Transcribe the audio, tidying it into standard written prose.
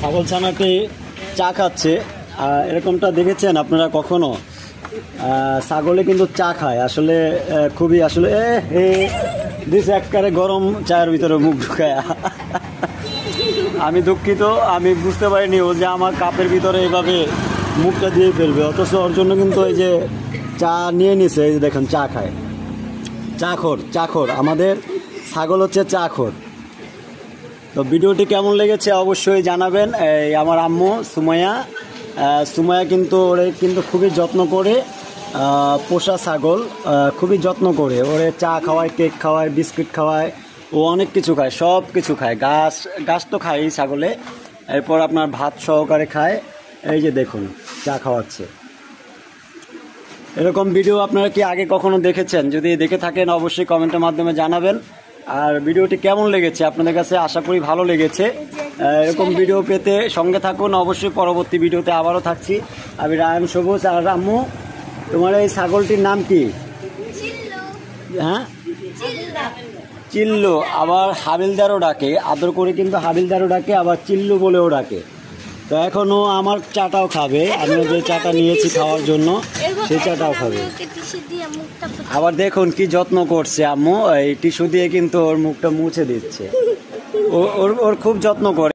ছাগল ছানাটি চা খাচ্ছে। এরকমটা দেখেছেন আপনারা কখনো? ছাগলে কিন্তু চা খায় আসলে, খুবই আসলে দিস একবারে গরম চায়ের ভিতরে মুখ ঢুকায়। আমি দুঃখিত, আমি বুঝতে পারিনি ও যে আমার কাপের ভিতরে এইভাবে মুখটা দিয়ে ফেলবে, অথচ ওর জন্য কিন্তু এই যে চা নিয়ে নিছে। এই যে দেখেন চা খায়, চাখোর আমাদের ছাগল হচ্ছে চাখোর। তো ভিডিওটি কেমন লেগেছে অবশ্যই জানাবেন। এই আমার আম্মু সুমাইয়া কিন্তু ওরে কিন্তু খুবই যত্ন করে, পোষা ছাগল, খুবই যত্ন করে ওরে চা খাওয়ায়, কেক খাওয়ায়, বিস্কুট খাওয়ায়, ও অনেক কিছু খায়, সব কিছু খায়, ঘাস তো খায় এই ছাগলে, এরপর আপনার ভাত সহকারে খায়। এই যে দেখুন চা খাওয়াচ্ছে। এরকম ভিডিও আপনারা কি আগে কখনো দেখেছেন? যদি দেখে থাকেন অবশ্যই কমেন্টের মাধ্যমে জানাবেন। আর ভিডিওটি কেমন লেগেছে আপনাদের কাছে, আশা করি ভালো লেগেছে। এরকম ভিডিও পেতে সঙ্গে থাকুন, অবশ্যই পরবর্তী ভিডিওতে আবারও থাকছি। আমি রায়ন সবুজ। আর আম্মু, তোমার এই ছাগলটির নাম কি? হ্যাঁ, চিল্লু। আবার হাবিলদারও ডাকে, আদর করে কিন্তু হাবিলদারও ডাকে, আবার চিল্লু বলেও ডাকে। তো এখনও আমার চাটাও খাবে, আমি যে চাটা নিয়েছি খাওয়ার জন্য সেই চাটাও খাবে। আবার দেখুন কি যত্ন করছে আম্মু, এই টিস্যু দিয়ে কিন্তু ওর মুখটা মুছে দিচ্ছে। ওর খুব যত্ন করে।